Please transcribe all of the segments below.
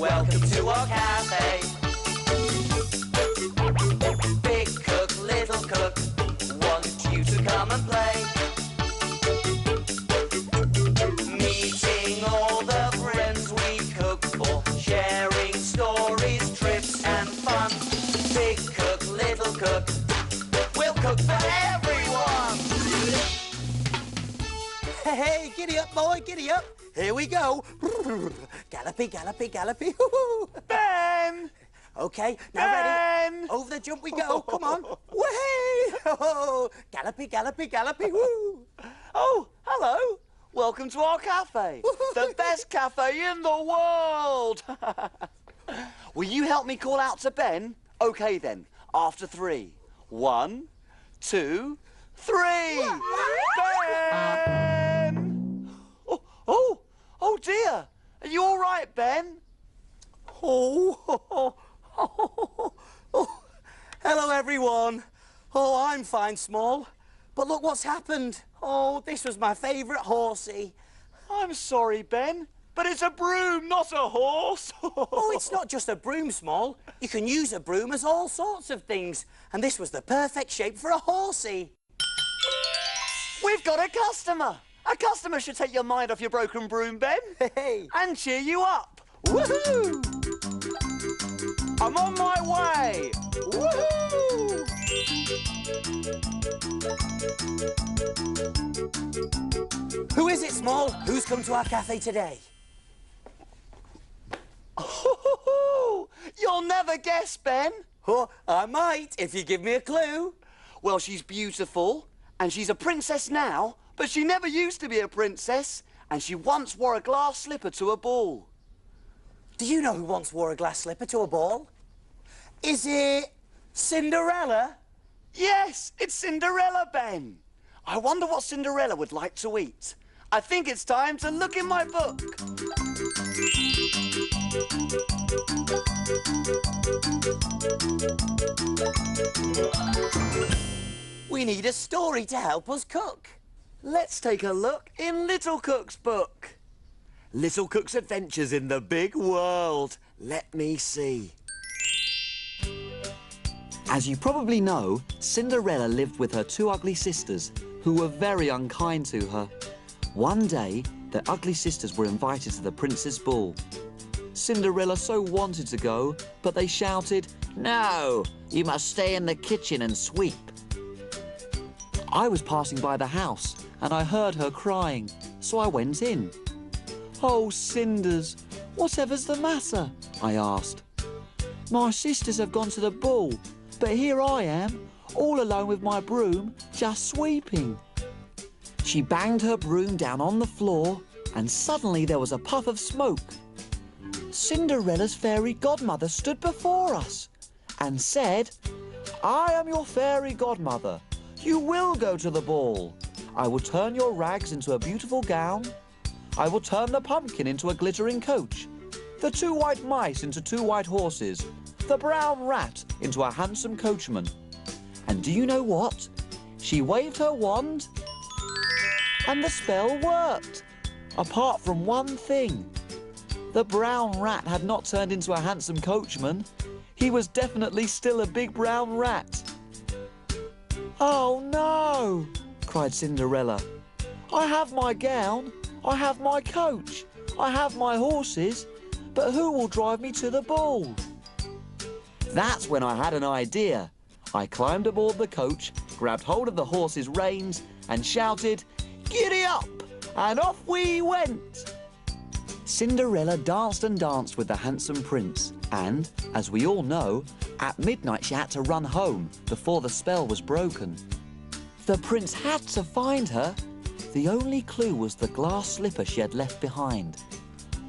welcome to our cafe. Big cook, little cook, want you to come and play. Meeting all the friends we cook for, sharing stories, trips and fun. Big cook, little cook, we'll cook for everyone. Hey, giddy up, boy, giddy up. Here we go. Gallopy, gallopy, gallopy. Ben! OK, now Ben! ready? Over the jump we go. Come on. Whee! Gallopy, gallopy, gallopy. Woo! Oh, hello. Welcome to our cafe. The best cafe in the world. Will you help me call out to Ben? OK, then. After 3. 1, 2, 3. Ben! Oh, dear. Are you all right, Ben? Oh. Hello, everyone. Oh, I'm fine, Small. But look what's happened. Oh, this was my favourite horsey. I'm sorry, Ben, but it's a broom, not a horse. Oh, it's not just a broom, Small. You can use a broom as all sorts of things. And this was the perfect shape for a horsey. We've got a customer. A customer should take your mind off your broken broom, Ben. Hey. And cheer you up. Woohoo! I'm on my way. Woohoo! Who is it, Small? Who's come to our cafe today? Oh, you'll never guess, Ben. Oh, I might, if you give me a clue. Well, she's beautiful, and she's a princess now, but she never used to be a princess, and she once wore a glass slipper to a ball. Do you know who once wore a glass slipper to a ball? Is it Cinderella? Yes, it's Cinderella, Ben. I wonder what Cinderella would like to eat. I think it's time to look in my book. We need a story to help us cook. Let's take a look in Little Cook's book. Little Cook's Adventures in the Big World. Let me see. As you probably know, Cinderella lived with her 2 ugly sisters, who were very unkind to her. One day, the ugly sisters were invited to the prince's ball. Cinderella so wanted to go, but they shouted, "No, you must stay in the kitchen and sweep." I was passing by the house, and I heard her crying, so I went in. "Oh, Cinders, whatever's the matter?" I asked. "My sisters have gone to the ball, but here I am, all alone with my broom, just sweeping." She banged her broom down on the floor, and suddenly there was a puff of smoke. Cinderella's fairy godmother stood before us and said, "I am your fairy godmother. You will go to the ball. I will turn your rags into a beautiful gown. I will turn the pumpkin into a glittering coach, the 2 white mice into 2 white horses, the brown rat into a handsome coachman." And do you know what? She waved her wand and the spell worked. Apart from one thing. The brown rat had not turned into a handsome coachman. He was definitely still a big brown rat. "Oh, no," cried Cinderella. "I have my gown, I have my coach, I have my horses, but who will drive me to the ball?" That's when I had an idea. I climbed aboard the coach, grabbed hold of the horse's reins and shouted, "Giddy up!" and off we went. Cinderella danced and danced with the handsome prince, and, as we all know, at midnight she had to run home before the spell was broken. The prince had to find her. The only clue was the glass slipper she had left behind.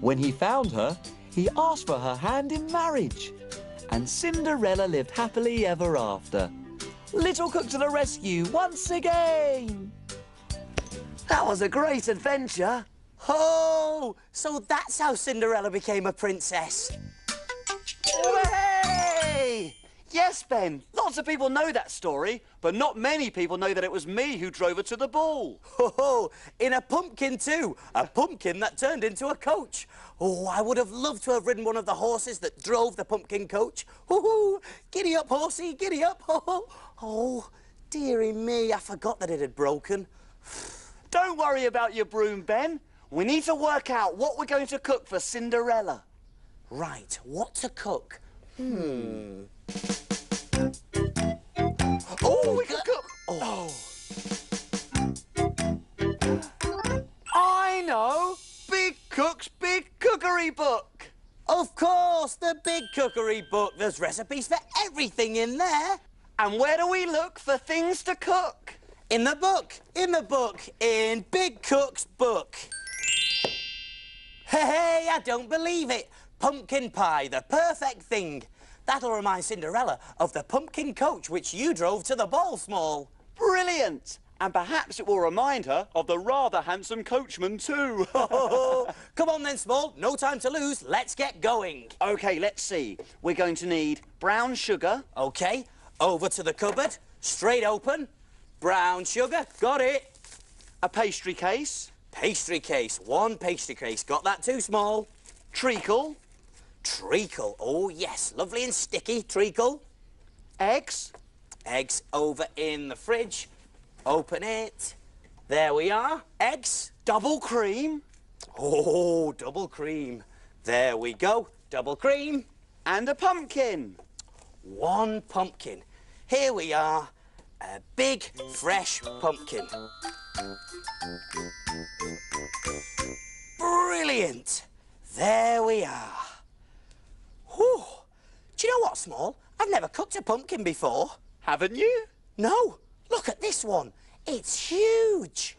When he found her, he asked for her hand in marriage. And Cinderella lived happily ever after. Little Cook to the rescue once again! That was a great adventure. Oh, so that's how Cinderella became a princess. Hooray! Yes, Ben, Lots of people know that story, but not many people know that it was me who drove her to the ball. Oh, in a pumpkin too. A pumpkin that turned into a coach. Oh, I would have loved to have ridden one of the horses that drove the pumpkin coach. Oh, giddy up, horsey, giddy up. Oh, dearie me, I forgot that it had broken. Don't worry about your broom, Ben. We need to work out what we're going to cook for Cinderella. Right, what to cook? Oh, we can cook. Oh. I know. Big Cook's Big Cookery book. Of course, the Big Cookery book. There's recipes for everything in there. And where do we look for things to cook? In the book, in Big Cook's book. Hey, I don't believe it. Pumpkin pie, the perfect thing. That'll remind Cinderella of the pumpkin coach which you drove to the ball, Small. Brilliant! And perhaps it will remind her of the rather handsome coachman too. Come on then, Small. No time to lose. Let's get going. OK, let's see. We're going to need brown sugar. OK, over to the cupboard. Straight open. Brown sugar. Got it. A pastry case. Pastry case. One pastry case. Got that too, Small. Treacle. Treacle. Oh, yes. Lovely and sticky. Treacle. Eggs. Eggs over in the fridge. Open it. There we are. Eggs. Double cream. Oh, double cream. There we go. Double cream. And a pumpkin. One pumpkin. Here we are. A big, fresh pumpkin. Brilliant. There we are. Whew. Do you know what, Small? I've never cooked a pumpkin before. Haven't you? No. Look at this one. It's huge.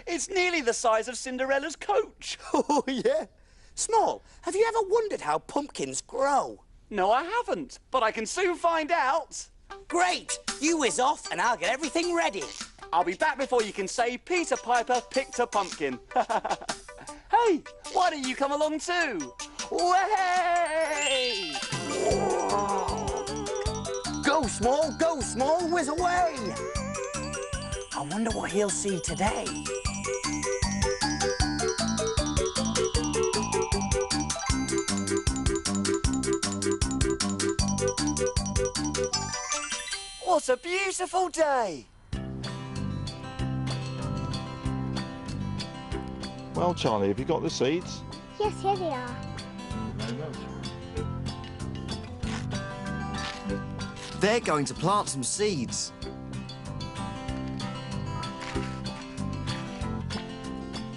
It's nearly the size of Cinderella's coach. Oh, yeah. Small, have you ever wondered how pumpkins grow? No, I haven't, but I can soon find out. Great. You whiz off and I'll get everything ready. I'll be back before you can say Peter Piper picked a pumpkin. Hey, why don't you come along too? Way! Go, Small, whiz away. I wonder what he'll see today. What a beautiful day! Well, Charlie, have you got the seeds? Yes, here they are. They're going to plant some seeds.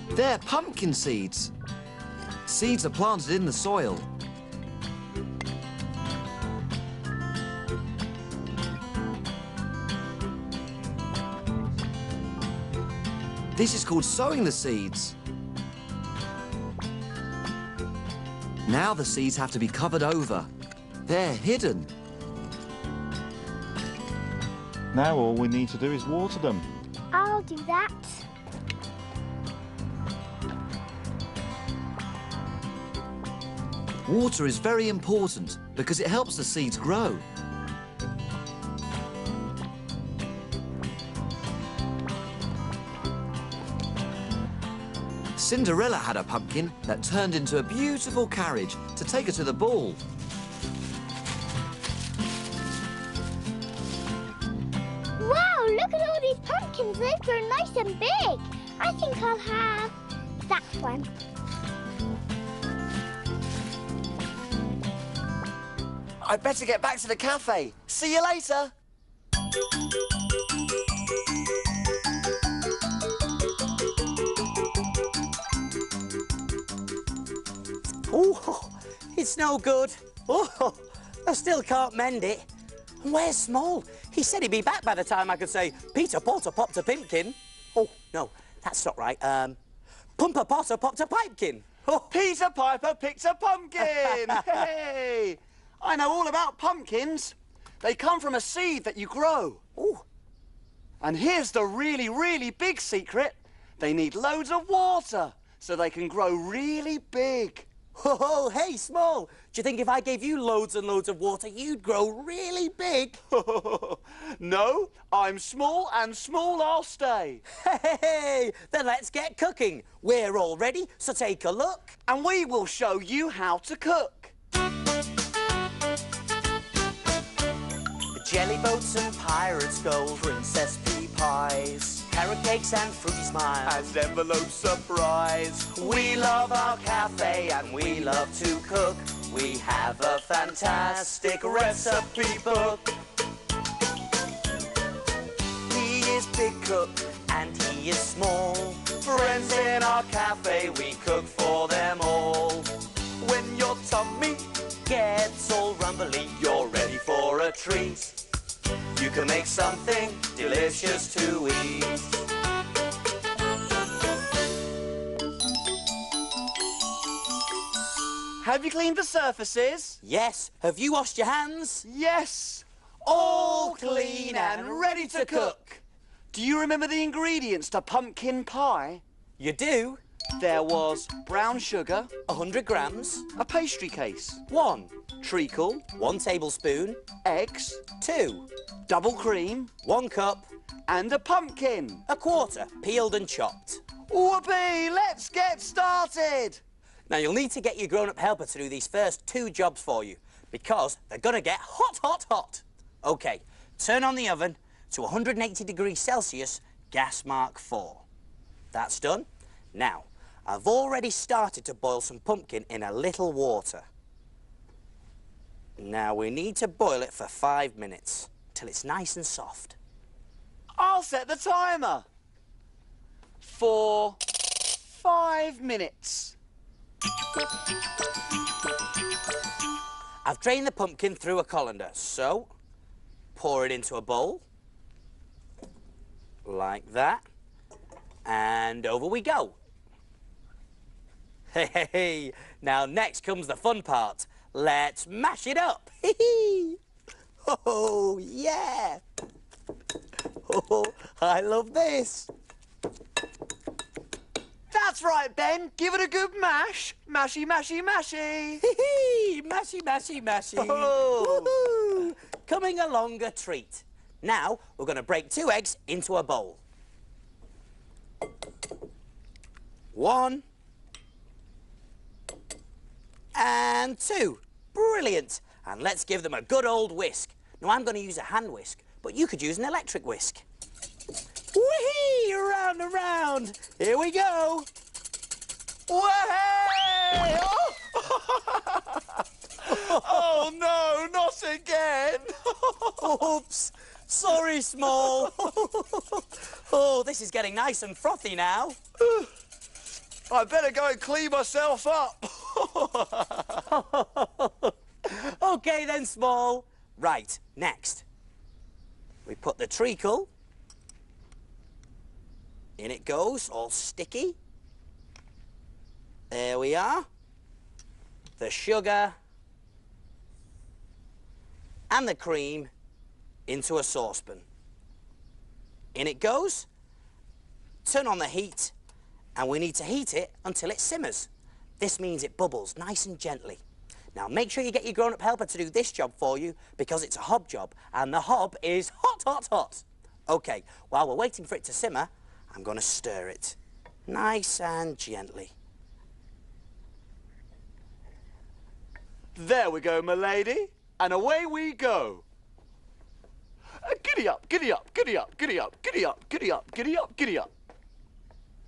They're pumpkin seeds. Seeds are planted in the soil. This is called sowing the seeds. Now the seeds have to be covered over. They're hidden. Now all we need to do is water them. I'll do that. Water is very important because it helps the seeds grow. Cinderella had a pumpkin that turned into a beautiful carriage to take her to the ball. Wow, look at all these pumpkins. They've grown nice and big. I think I'll have that one. I'd better get back to the cafe. See you later. Oh, it's no good. Oh, I still can't mend it. And where's Small? He said he'd be back by the time I could say, Peter Potter popped a pimpkin. Oh, no, that's not right. Pumper Potter popped a pipekin. Oh. Peter Piper picked a pumpkin! Hey! I know all about pumpkins. They come from a seed that you grow. Ooh. And here's the really, really big secret. They need loads of water so they can grow really big. Oh, hey, Small. Do you think if I gave you loads and loads of water, you'd grow really big? No, I'm small and small I'll stay. Hey, then let's get cooking. We're all ready, so take a look. And we will show you how to cook. Jelly boats and pirates' gold, princess pea pies, carrot cakes and fruity smiles. And envelope surprise. We love our cafe and we love to cook. We have a fantastic recipe book. He is big cook and he is small. Friends in our cafe, we cook for them all. When your tummy Gets all rumbly, you're ready for a treat. You can make something delicious to eat. Have you cleaned the surfaces? Yes, have you washed your hands? Yes. All clean and ready to cook. Do you remember the ingredients to pumpkin pie? You do? There was brown sugar, 100 grams, a pastry case, 1, treacle, 1 tablespoon, eggs, 2, double cream, 1 cup, and a pumpkin. a quarter, peeled and chopped. Whoopee! Let's get started! Now you'll need to get your grown-up helper to do these first 2 jobs for you, because they're gonna get hot, hot, hot. Okay, turn on the oven to 180 degrees Celsius, gas mark 4. That's done. Now, I've already started to boil some pumpkin in a little water. Now we need to boil it for 5 minutes, till it's nice and soft. I'll set the timer for 5 minutes. I've drained the pumpkin through a colander, so pour it into a bowl, like that, and over we go. Hey, now next comes the fun part. Let's mash it up. Oh, yeah. Oh, I love this. That's right, Ben. Give it a good mash. Mashy, mashy, mashy. Mashy, mashy, mashy. Oh. Woohoo! Coming along a treat. Now, we're going to break 2 eggs into a bowl. 1 and 2. Brilliant. And let's give them a good old whisk. Now, I'm going to use a hand whisk, but you could use an electric whisk. Whee! Round and round. Here we go. Way! Oh no, not again! Oops. Sorry, Small. Oh, this is getting nice and frothy now. I better go and clean myself up. OK then, Small. Right, next. We put the treacle. In it goes, all sticky. There we are. The sugar and the cream into a saucepan. In it goes. Turn on the heat, and we need to heat it until it simmers. This means it bubbles nice and gently. Now, make sure you get your grown-up helper to do this job for you, because it's a hob job, and the hob is hot, hot, hot. OK, while we're waiting for it to simmer, I'm going to stir it nice and gently. There we go, my lady. And away we go. Giddy up, giddy up, giddy up, giddy up, giddy up, giddy up, giddy up, giddy up.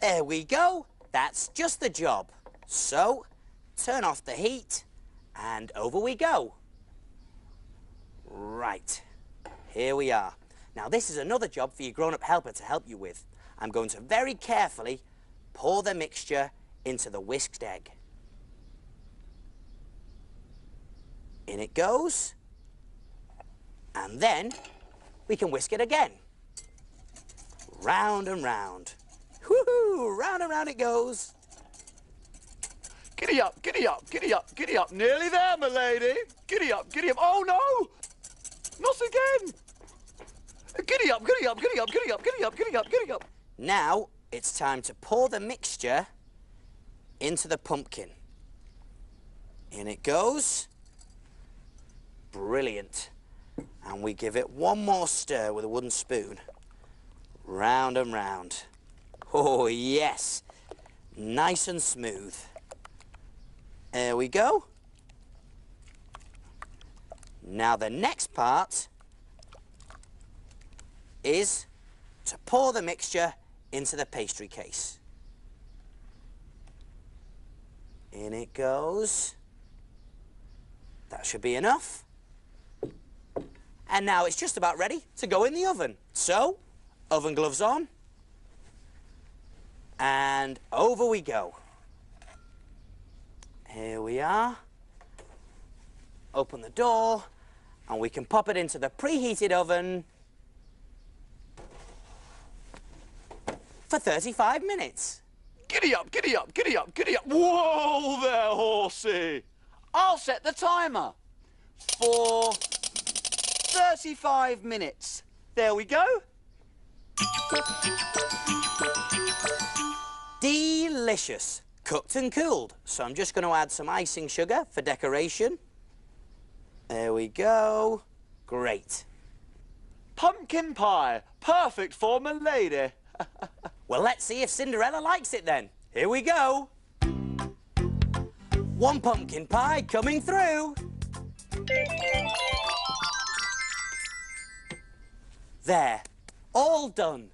There we go. That's just the job. So, turn off the heat, and over we go. Right. Here we are. Now, this is another job for your grown-up helper to help you with. I'm going to very carefully pour the mixture into the whisked egg. In it goes. And then we can whisk it again. Round and round. Woohoo! Round and round it goes. Giddy up, giddy up, giddy up, giddy up. Nearly there, my lady. Giddy up, giddy up. Oh, no! Not again. Giddy up, giddy up, giddy up, giddy up, giddy up, giddy up, giddy up. Now it's time to pour the mixture into the pumpkin. In it goes. Brilliant. And we give it one more stir with a wooden spoon. Round and round. Oh, yes. Nice and smooth. There we go. Now the next part is to pour the mixture into the pastry case. In it goes. That should be enough. And now it's just about ready to go in the oven. So, oven gloves on. And over we go. Here we are. Open the door. And we can pop it into the preheated oven for 35 minutes. Giddy up, giddy up, giddy up, giddy up. Whoa there, horsey. I'll set the timer for 35 minutes. There we go. Delicious. Cooked and cooled. So I'm just going to add some icing sugar for decoration. There we go. Great. Pumpkin pie. Perfect for my lady. Well, let's see if Cinderella likes it then. Here we go. One pumpkin pie coming through. There. All done.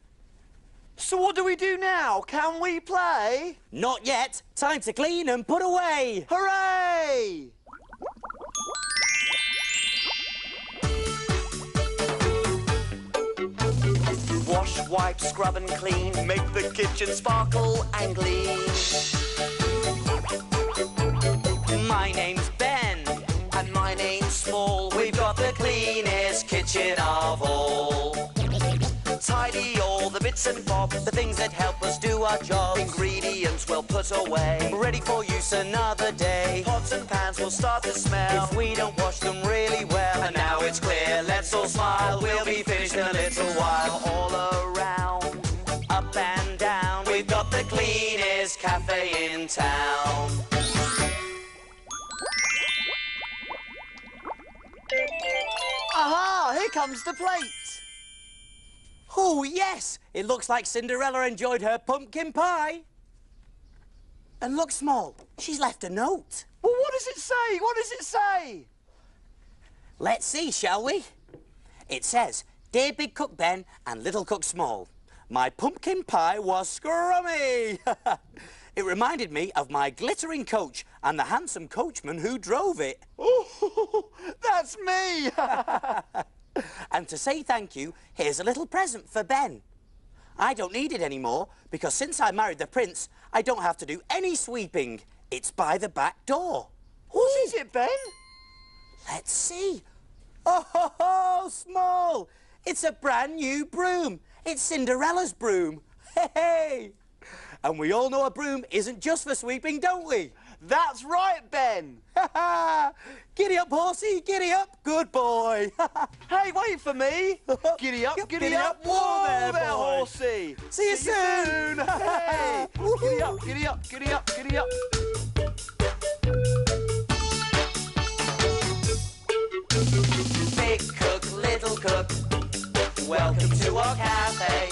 So what do we do now? Can we play? Not yet. Time to clean and put away. Hooray! Wash, wipe, scrub and clean. Make the kitchen sparkle and gleam. My name's Ben. And my name's Small. We've got the cleanest kitchen of all. Tidy all the bits and bobs, The things that help us do our jobs. ingredients we'll put away. Ready for use another day. Pots and pans will start to smell. If we don't wash them really well. And now it's clear, let's all smile. We'll be finished in a little while. All around, Up and down. we've got the cleanest cafe in town. Aha! Here comes the plate. Oh, yes! It looks like Cinderella enjoyed her pumpkin pie. And look, Small, she's left a note. Well, what does it say? What does it say? Let's see, shall we? It says, Dear Big Cook Ben and Little Cook Small, my pumpkin pie was scrummy. It reminded me of my glittering coach and the handsome coachman who drove it. Oh, that's me. And to say thank you, here's a little present for Ben. I don't need it anymore because since I married the prince, I don't have to do any sweeping. It's by the back door. What is it, Ben? Let's see. Oh, Small! It's a brand new broom. It's Cinderella's broom. Hey, hey! And we all know a broom isn't just for sweeping, don't we? That's right, Ben. Giddy up, horsey, giddy up. Good boy. Hey, wait for me. Giddy up, giddy up. Whoa there, boy. horsey. See you soon. Hey, giddy up, giddy up, giddy up, giddy up. Big cook, little cook, welcome to our cafe.